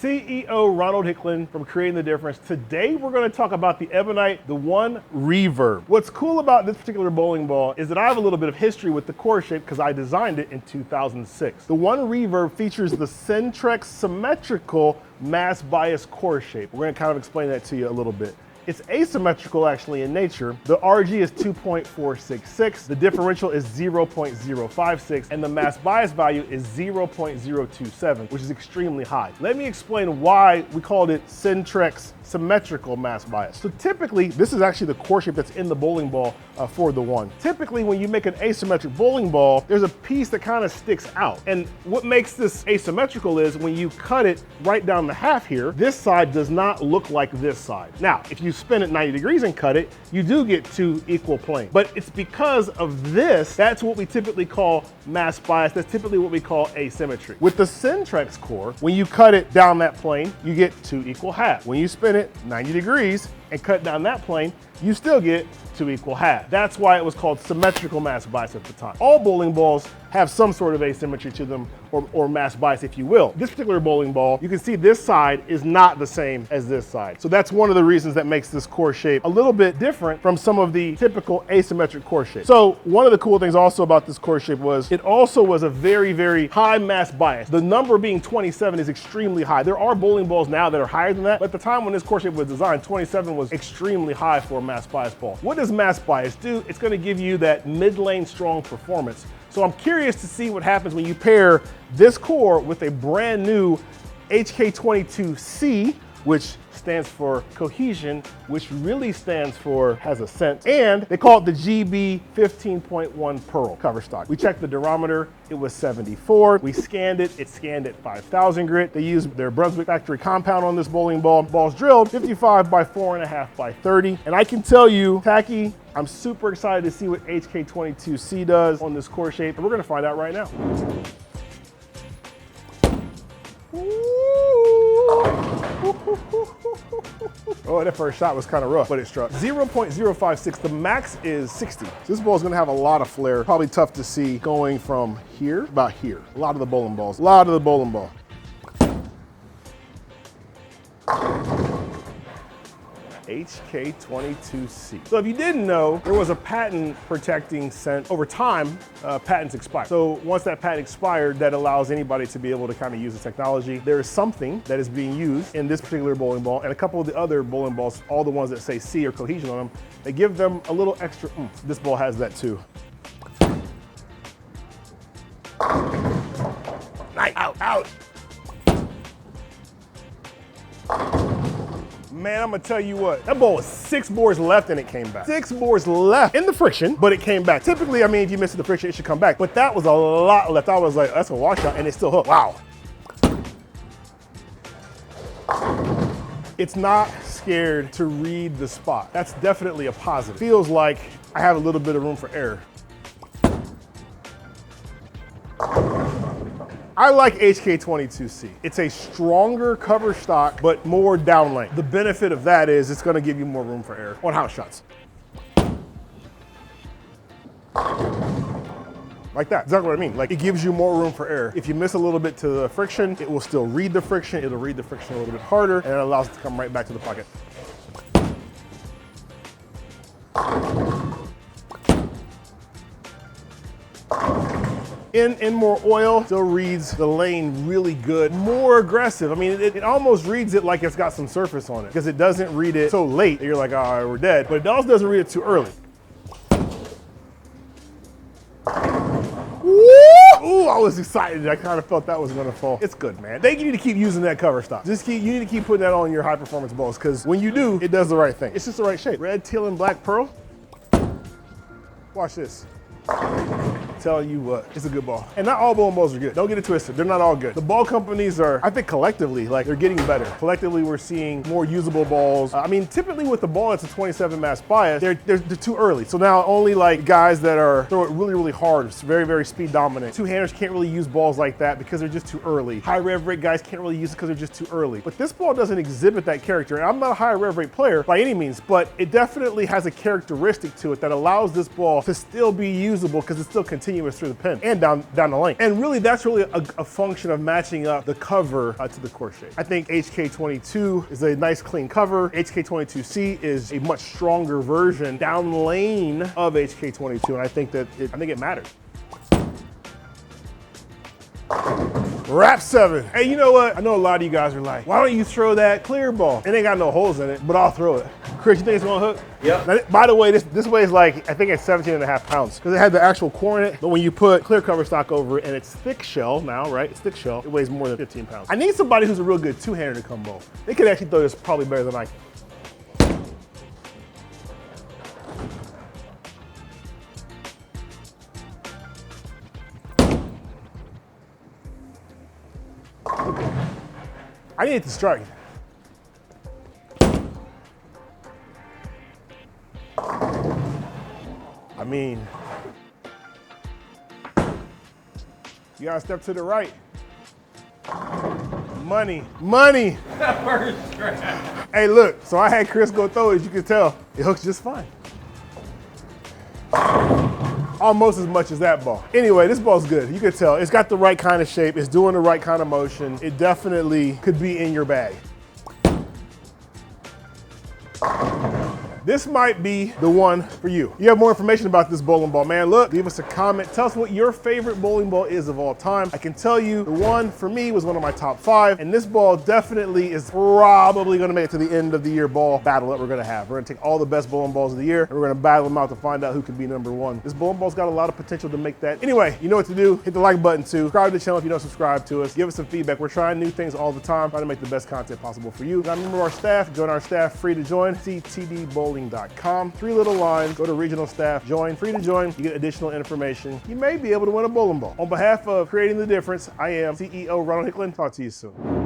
CEO Ronald Hicklin from Creating the Difference. Today we're going to talk about the Ebonite, the One Reverb. What's cool about this particular bowling ball is that I have a little bit of history with the core shape because I designed it in 2006. The One Reverb features the Centrex symmetrical mass bias core shape. We're going to kind of explain that to you a little bit. It's asymmetrical actually in nature. The RG is 2.466, the differential is 0.056, and the mass bias value is 0.027, which is extremely high. Let me explain why we called it Centrex symmetrical mass bias. So typically, this is actually the core shape that's in the bowling ball for the One. Typically, when you make an asymmetric bowling ball, there's a piece that kind of sticks out. And what makes this asymmetrical is when you cut it right down the half here, this side does not look like this side. Now, if you spin it 90 degrees and cut it, you do get two equal planes. But it's because of this, that's what we typically call mass bias. That's typically what we call asymmetry. With the Centrex core, when you cut it down that plane, you get two equal halves. When you spin it 90 degrees and cut down that plane, you still get two equal halves. That's why it was called symmetrical mass bias at the time. All bowling balls have some sort of asymmetry to them, or mass bias, if you will. This particular bowling ball, you can see this side is not the same as this side. So that's one of the reasons that makes this core shape a little bit different from some of the typical asymmetric core shapes. So one of the cool things also about this core shape was it also was a very, very high mass bias. The number being 27 is extremely high. There are bowling balls now that are higher than that, but at the time when this core shape was designed, 27 was extremely high for a mass bias ball. What does mass bias do? It's going to give you that mid-lane strong performance. So I'm curious to see what happens when you pair this core with a brand new HK22C, which stands for cohesion, which really stands for has a sense, and they call it the GB 15.1 Pearl cover stock. We checked the durometer, it was 74. We scanned it, it scanned at 5,000 grit. They used their Brunswick factory compound on this bowling ball. Ball's drilled 55 by 4.5 by 30. And I can tell you, Tacky, I'm super excited to see what HK22C does on this core shape, and we're gonna find out right now. Oh, that first shot was kind of rough, but it struck. 0.056, the max is 60. So this ball is gonna have a lot of flare. Probably tough to see going from here, about here. A lot of the bowling balls, a lot of the bowling ball. HK22C. So if you didn't know, there was a patent protecting scent. Over time, patents expire. So once that patent expired, that allows anybody to be able to kind of use the technology. There is something that is being used in this particular bowling ball and a couple of the other bowling balls, all the ones that say C or cohesion on them, they give them a little extra oomph. This ball has that too. Nice, out. Man, I'm gonna tell you what, that ball was 6 boards left and it came back. 6 boards left in the friction, but it came back. Typically, I mean, if you miss the friction, it should come back. But that was a lot left. I was like, that's a washout, and it still hooked. Wow. It's not scared to read the spot. That's definitely a positive. Feels like I have a little bit of room for error. I like HK22C. It's a stronger cover stock, but more downlane. The benefit of that is it's gonna give you more room for error on house shots. Like that, exactly what I mean. Like it gives you more room for error. If you miss a little bit to the friction, it will still read the friction. It'll read the friction a little bit harder, and it allows it to come right back to the pocket. In more oil, still reads the lane really good. More aggressive. I mean, it almost reads it like it's got some surface on it because it doesn't read it so late that you're like, all right, we're dead. But it also doesn't read it too early. Ooh, I was excited. I kind of felt that was gonna fall. It's good, man. You need to keep using that cover stock. You need to keep putting that on your high performance balls because when you do, it does the right thing. It's just the right shape. Red, teal, and black pearl. Watch this. Telling you what, it's a good ball. And not all bowling balls are good. Don't get it twisted, they're not all good. The ball companies are, I think collectively, like they're getting better. Collectively, we're seeing more usable balls. I mean, typically with the ball that's a 27 mass bias, they're too early. So now only like guys that throw it really, really hard, it's very, very speed dominant. Two-handers can't really use balls like that because they're just too early. High rev rate guys can't really use it because they're just too early. But this ball doesn't exhibit that character. And I'm not a high rev rate player by any means, but it definitely has a characteristic to it that allows this ball to still be usable because it's still continuous. continuous through the pin and down the lane. And really, that's really a function of matching up the cover to the core shape. I think HK22 is a nice clean cover. HK22C is a much stronger version down the lane of HK22, and I think it matters. Wrap 7. Hey, you know what? I know a lot of you guys are like, why don't you throw that clear ball? It ain't got no holes in it, but I'll throw it. Chris, you think it's gonna hook? Yep. Now, by the way, this weighs like, I think it's 17.5 pounds because it had the actual core in it, but when you put clear cover stock over it and it's thick shell now, right? It's thick shell, it weighs more than 15 pounds. I need somebody who's a real good two-hander to come bowl. They could actually throw this probably better than I can. I need it to strike. I mean, you gotta step to the right. Money, money. First strike. Hey, look, so I had Chris go throw it, as you can tell. It hooks just fine. Almost as much as that ball. Anyway, this ball's good. You can tell it's got the right kind of shape. It's doing the right kind of motion. It definitely could be in your bag. This might be the one for you. You have more information about this bowling ball, man. Look, leave us a comment. Tell us what your favorite bowling ball is of all time. I can tell you the one for me was one of my top 5, and this ball definitely is probably gonna make it to the end of the year ball battle that we're gonna have. We're gonna take all the best bowling balls of the year, and we're gonna battle them out to find out who can be #1. This bowling ball's got a lot of potential to make that. Anyway, you know what to do. Hit the like button too. Subscribe to the channel if you don't subscribe to us. Give us some feedback. We're trying new things all the time, trying to make the best content possible for you. Got a member of our staff. Join our staff, free to join, ctdbowling.com. 3 little lines, go to regional staff, join, free to join, you get additional information. You may be able to win a bowling ball. On behalf of Creating the Difference, I am CEO Ronald Hicklin. Talk to you soon.